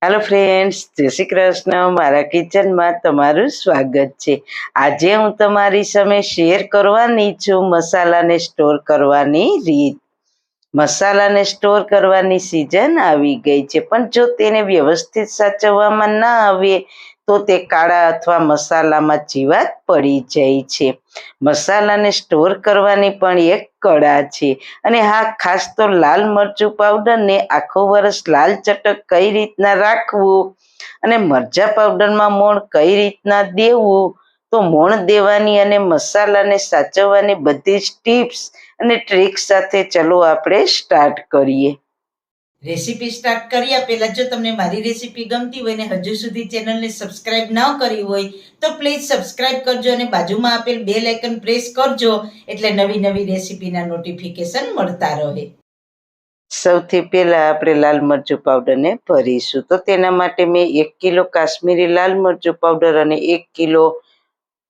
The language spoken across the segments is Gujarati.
हेलो फ्रेंड्स, जय श्री कृष्ण। मारा किचन में तमारू स्वागत है। आज हूँ तमारी सामे शेर करवानी छूं मसाला ने स्टोर करवानी रीत। मसाला ने स्टोर करवानी सीजन आवी गई है, पण जो तेने व्यवस्थित साचववामां ना आवे तो ते काळा अथवा मसालामां जीवात पड़ी जाय छे। मसालाने स्टोर करवानी पण एक कळा छे। અને હા, ખાસ તો લાલ મરચું પાવડરને આખું વર્ષ લાલ ચટક કઈ રીતના રાખવું અને મરચા પાવડરમાં મોણ કઈ રીતના દેવું, તો મોણ દેવાની અને મસાલાને સાચવવાની બધી જ ટિપ્સ અને ટ્રિક સાથે ચલો આપણે સ્ટાર્ટ કરીએ। રેસીપી સ્ટાર્ટ કર્યા પહેલા જો તમને મારી રેસીપી ગમતી હોય ને હજુ સુધી ચેનલને સબસ્ક્રાઇબ ન કરી હોય તો પ્લીઝ સબસ્ક્રાઇબ કરજો અને બાજુમાં આપેલ બેલ આઇકન પ્રેસ કરજો એટલે નવી નવી રેસીપીના નોટિફિકેશન મળતા રહે। સૌથી પહેલા આપણે લાલ મરચું પાવડરને ભરીશું। તો તેના માટે મેં 1 કિલો કાશ્મીરી લાલ મરચું પાવડર અને 1 કિલો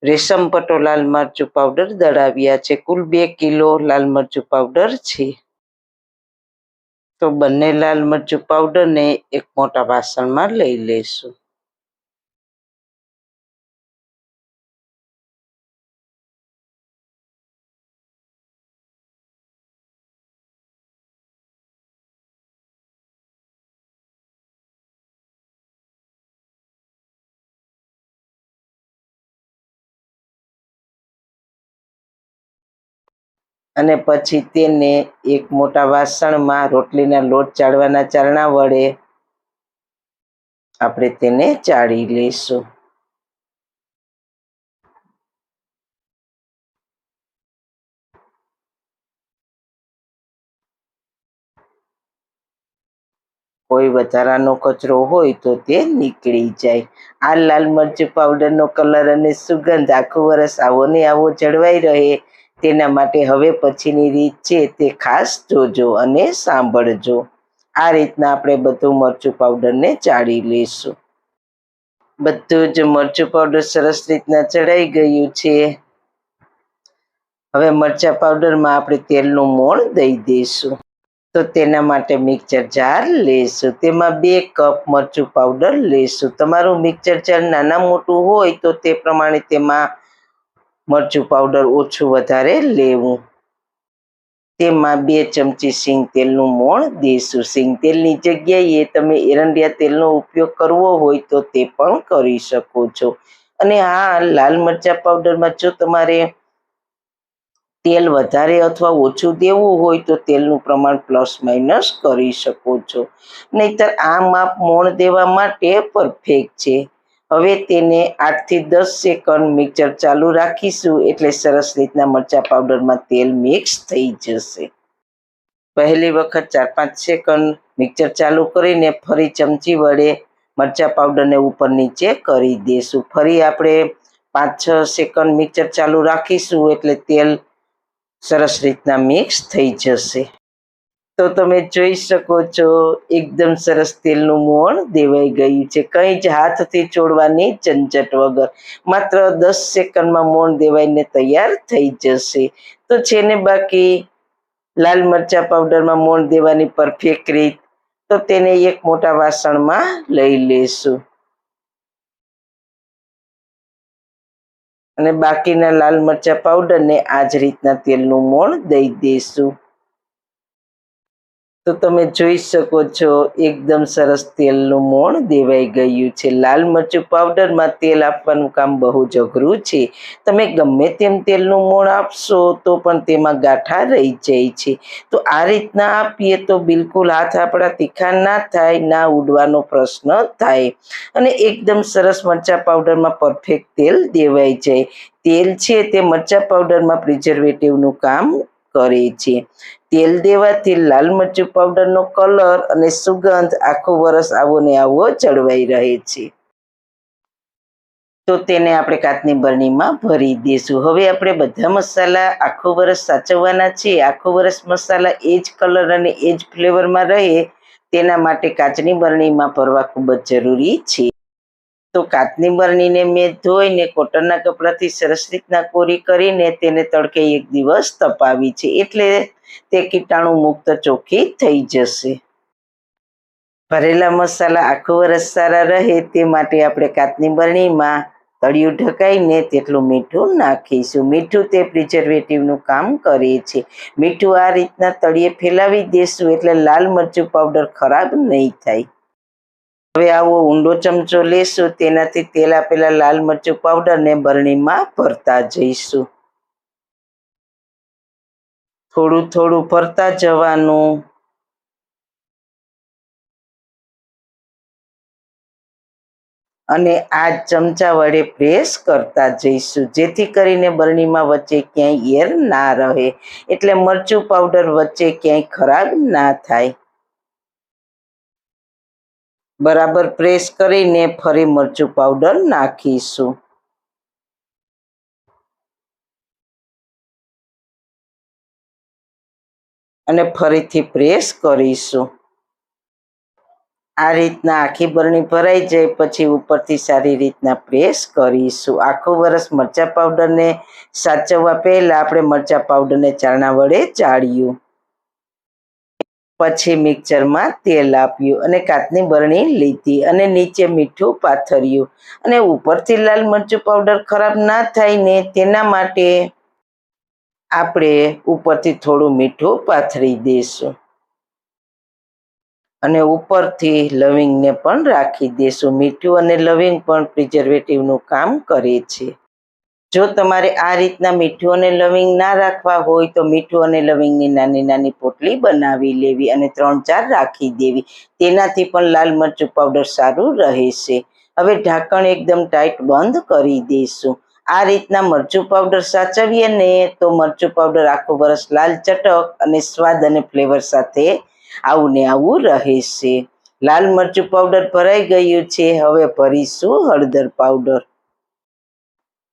રેશમ પટ્ટો લાલ મરચું પાવડર દળાવ્યા છે। કુલ 2 કિલો લાલ મરચું પાવડર છે। તો બંને લાલ મરચું પાવડરને એક મોટા વાસણમાં લઈ લેશું। અને પછી તેને એક મોટા વાસણમાં રોટલીના લોટ ચાળવાના ચાળણા વડે આપણે તેને ચાળી લઈશું। કોઈ વધારાનો કચરો હોય તો તે નીકળી જાય। આ લાલ મરચું પાવડરનો કલર અને સુગંધ આખું વર્ષ આવો ને આવો જળવાઈ રહે તેના માટે હવે પછીની રીત છે તે ખાસ જોજો અને સાંભળજો। આ રીતના આપણે બધું મરચું પાવડરને ચાળી લઈશું। બધું જ મરચું પાવડર સરસ રીતના ચડાઈ ગયું છે। હવે મરચા પાવડરમાં આપણે તેલનું મોણ દઈ દઈશું। તો તેના માટે મિક્સર જાર લેશું। તેમાં 2 કપ મરચું પાવડર લેશું। તમારું મિક્સર જાર નાના મોટું હોય તો તે પ્રમાણે તેમાં મરચું પાવડર ઓછું વધારે લેવું। તેમાં 2 ચમચી સિંગ તેલનું મોણ દેશું। સિંગ તેલની જગ્યાએ તમે એરંડિયા તેલનો ઉપયોગ કરવો હોય તો તે પણ કરી શકો છો। અને આ લાલ મરચા પાવડરમાં જો તમારે તેલ વધારે અથવા ઓછું દેવું હોય તો તેલનું પ્રમાણ પ્લસ માઇનસ કરી શકો છો, નહીતર આ માપ મોણ દેવા માટે પરફેક્ટ છે। હવે તેને 8 થી 10 સેકન્ડ મિક્સર ચાલુ રાખીશું એટલે સરસ રીતના મરચા પાવડરમાં તેલ મિક્સ થઈ જશે। પહેલી વખત 4-5 સેકન્ડ મિક્સર ચાલુ કરીને ફરી ચમચી વડે મરચા પાવડરને ઉપર નીચે કરી દઈશું। ફરી આપણે 5-6 સેકન્ડ મિક્સર ચાલુ રાખીશું એટલે તેલ સરસ રીતના મિક્સ થઈ જશે। તો તમે જોઈ શકો છો એકદમ સરસ તેલનું મોણ દેવાઈ ગયું છે, કંઈ જ હાથથી ચોળવાની ઝંઝટ વગર। માત્ર 10 સેકન્ડમાં મોણ દેવાઈને તૈયાર થઈ જશે। તો છે ને બાકી લાલ મરચા પાવડરમાં મોણ દેવાની પરફેક્ટ રીત, તો તેને એક મોટા વાસણમાં લઈ લેશું અને બાકીના લાલ મરચા પાવડરને આ જ રીતના તેલનું મોણ દઈ દઈશું। તો તમે જોઈ શકો છો એકદમ સરસ તેલનું મોણ દેવાઈ ગયું છે। લાલ મરચું પાવડરમાં તેલ આપવાનું કામ બહુ જ અઘરું છે। તમે ગમે તેમ તેલનું મોણ આપશો તો પણ તેમાં ગાંઠા રહી જાય છે। તો આ રીતના આપીએ તો બિલકુલ હાથ આપણા તીખા ના થાય, ના ઉડવાનો પ્રશ્ન થાય અને એકદમ સરસ મરચા પાવડરમાં પરફેક્ટ તેલ દેવાઈ જાય। તેલ છે તે મરચા પાવડરમાં પ્રિઝર્વેટિવનું કામ કરે છે। તેલ દેવાથી લાલ મરચું પાવડરનો કલર અને સુગંધ આખું વર્ષ આવો ને આવો જળવાઈ રહે છે। તો તેને આપણે કાચની બરણીમાં ભરી દઈશું। હવે આપણે બધા મસાલા આખું વર્ષ સાચવવાના છે। આખું વર્ષ મસાલા એ જ કલર અને એ જ ફ્લેવરમાં રહે તેના માટે કાચની બરણીમાં ભરવા ખૂબ જ જરૂરી છે। તો કાચની બરણીને મેં ધોઈને કોટનના કપડાથી સરસ રીતના કોરી કરીને તેને તડકે 1 દિવસ તપાવી છે, એટલે તે કીટાણુ મુક્ત ચોખ્ખી થઈ જશે। ભરેલા મસાલા આખું વરસ સારા રહે તે માટે આપણે કાચની બરણીમાં તળિયું ઢકાઈને તેટલું મીઠું નાખીશું. મીઠું તે પ્રિઝર્વેટિવનું કામ કરે છે. મીઠું આ રીતના તળિયે ફેલાવી દેશું એટલે લાલ મરચું પાવડર ખરાબ નહીં થાય. હવે આવો ઊંડો ચમચો લેશું, તેનાથી તેલ આપેલા લાલ મરચું પાવડરને બરણીમાં ભરતા જઈશું. થોડું થોડું ભરતા જવાનું. અને આ ચમચા વડે પ્રેસ કરતા જઈશું, જેથી કરીને બરણીમાં વચ્ચે ક્યાંય એર ના રહે, એટલે મરચું પાવડર વચ્ચે ક્યાંય ખરાબ ના થાય. બરાબર પ્રેસ કરીને ફરી મરચું પાવડર નાખીશું અને ફરીથી પ્રેસ કરીશું. આ રીતના આખી બરણી ભરાઈ જાય પછી ઉપરથી સારી રીતના પ્રેસ કરીશું. આખું વરસ મરચા પાવડરને સાચવવા પહેલા આપણે મરચા પાવડરને ચાળણા વડે ચાળ્યું. પછી મિક્સરમાં તેલ આપ્યું અને કાચની બરણી લીધી અને નીચે મીઠું પાથર્યું અને ઉપરથી લાલ મરચું પાવડર ખરાબ ના થાય ને તેના માટે આપણે ઉપરથી થોડું મીઠું પાથરી દઈશું અને ઉપરથી લવિંગને પણ રાખી દેશું. મીઠું અને લવિંગ પણ પ્રિઝર્વેટિવનું કામ કરે છે. જો તમારે આ રીતના મીઠું અને લવિંગ ના રાખવા હોય તો મીઠું અને લવિંગની નાની નાની પોટલી બનાવી લેવી અને 3-4 રાખી દેવી. તેનાથી પણ લાલ મરચું પાવડર સારું રહેશે. હવે ઢાંકણ એકદમ ટાઈટ બંધ કરી દઈશું. આ રીતના મરચું પાવડર સાચવીએ ને તો મરચું પાવડર આખું વરસ લાલ ચટક અને સ્વાદ અને ફ્લેવર સાથે આવું ને આવું રહેશે. લાલ મરચું પાવડર ભરાઈ ગયું છે. હવે ભરીશું હળદર પાવડર.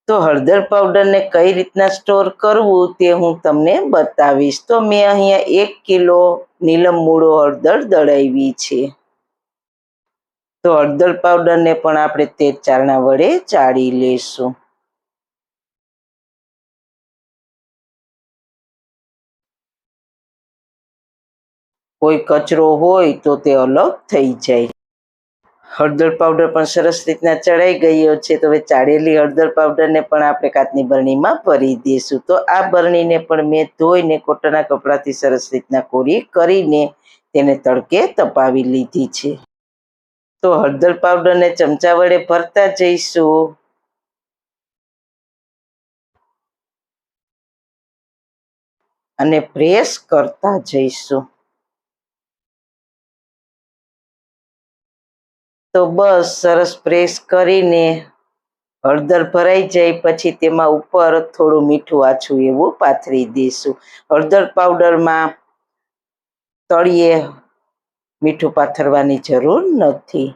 તો હળદર પાવડરને કઈ રીતના સ્ટોર કરવું તે હું તમને બતાવીશ. તો મેં અહીંયા 1 કિલો નીલમ મૂળો હળદર દળાવી છે. તો હળદર પાવડરને પણ આપણે તે ચાળણા વડે ચાળી લેશું. કોઈ કચરો હોય તો તે અલગ થઈ જાય. હળદર પાવડર પણ સરસ રીતના ચડાઈ ગયો છે. તો હવે ચાળેલી હળદર પાવડરને પણ આપણે કાચની બરણીમાં ભરી દઈશું. તો આ બરણીને પણ મેં ધોઈને કોટનના કપડાથી સરસ રીતના કોરી કરીને તેને તડકે તપાવી લીધી છે. તો હળદર પાવડરને ચમચા વડે ભરતા જઈશું અને પ્રેસ કરતા જઈશું. તો બસ સરસ પ્રેસ કરીને હળદર ભરાઈ જાય પછી તેમાં ઉપર થોડું મીઠું આછું એવું પાથરી દઈશું. હળદર પાવડરમાં તળિયે મીઠું પાથરવાની જરૂર નથી.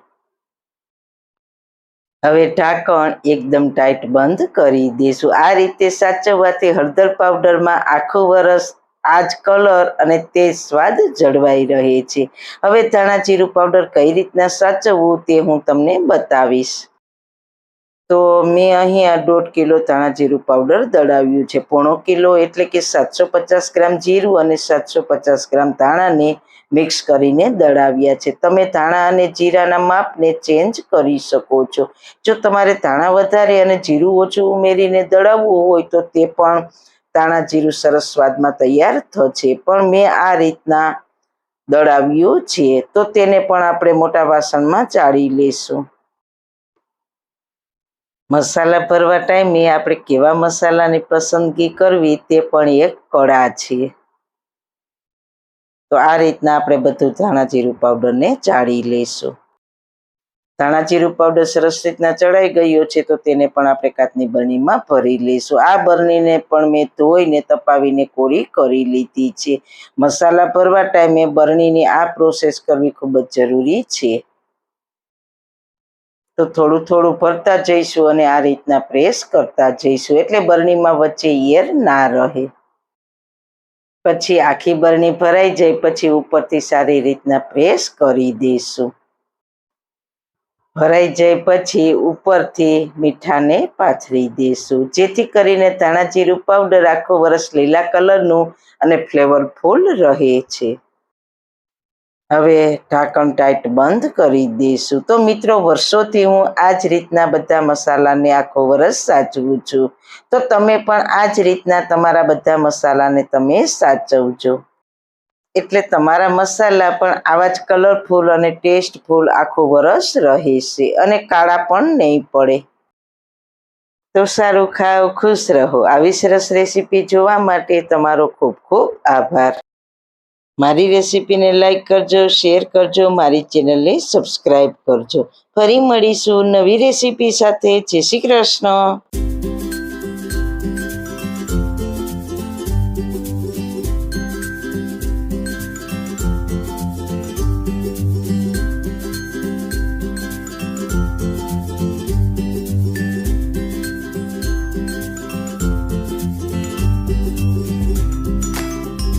હવે ઢાંકણ એકદમ ટાઈટ બંધ કરી દઈશું. આ રીતે સાચવવાથી હળદર પાવડરમાં આખું વરસ આ જ કલર અને તે સ્વાદ જળવાઈ રહે છે. હવે ધાણા જીરું પાવડર કઈ રીતના સાચવવું તે હું તમને બતાવીશ. તો મેં અહીંયા 1.5 કિલો ધાણા જીરું પાવડર દળાવ્યું છે. 1/4 કિલો એટલે કે 750 ગ્રામ જીરું અને 750 ગ્રામ ધાણાને મિક્સ કરીને દળાવ્યા છે. તમે ધાણા અને જીરાના માપને ચેન્જ કરી શકો છો. જો તમારે ધાણા વધારે અને જીરું ઓછું ઉમેરીને દળાવવું હોય તો તે પણ ધાણા જીરું સરસ સ્વાદમાં તૈયાર થશે. પણ મેં આ રીતના દળાવ્યું છે. તો તેને પણ આપણે મોટા વાસણમાં ચાળી લેશું. મસાલા ભરવા ટાઈમે આપણે કેવા મસાલાની પસંદગી કરવી તે પણ એક કળા છે. તો આ રીતના આપણે બધું ધાણા જીરું પાવડરને ચાળી લઈશું. ધાણા જીરું પાવડર સરસ રીતના ચડાઈ ગયો છે. તો તેને પણ આપણે કાચની બરણીમાં ભરી લઈશું. આ બરણીને પણ મેં ધોઈને તપાવીને કોરી કરી લીધી છે. મસાલા ભરવા ટાઈમે બરણીની આ પ્રોસેસ કરવી ખૂબ જ જરૂરી છે. તો થોડું થોડું ભરતા જઈશું અને આ રીતના પ્રેસ કરતા જઈશું એટલે બરણીમાં વચ્ચે એર ના રહે. પછી આખી બરણી ભરાઈ જાય પછી ઉપરથી સારી રીતના પ્રેસ કરી દઈશું. ભરાઈ જાય પછી ઉપરથી મીઠાને પાથરી દઈશું, જેથી કરીને ધાણા જીરું પાવડર આખું વરસ લીલા કલરનું અને ફ્લેવરફુલ રહે છે. હવે ઢાંકણ ટાઈટ બંધ કરી દઈશું. તો મિત્રો, વર્ષોથી હું આ જ રીતના બધા મસાલાને આખો વરસ સાચવું છું. તો તમે પણ આ જ રીતના તમારા બધા મસાલાને તમે સાચવજો, એટલે તમારા મસાલા પણ આવા જ કલરફુલ અને ટેસ્ટફુલ આખું વરસ રહેશે અને કાળા પણ નહીં પડે. તો સારું ખાઓ, ખુશ રહો. આવી સરસ રેસીપી જોવા માટે તમારો ખૂબ ખૂબ આભાર. મારી રેસીપીને લાઈક કરજો, શેર કરજો, મારી ચેનલને સબસ્ક્રાઈબ કરજો. ફરી મળીશું નવી રેસીપી સાથે. જય શ્રી કૃષ્ણ.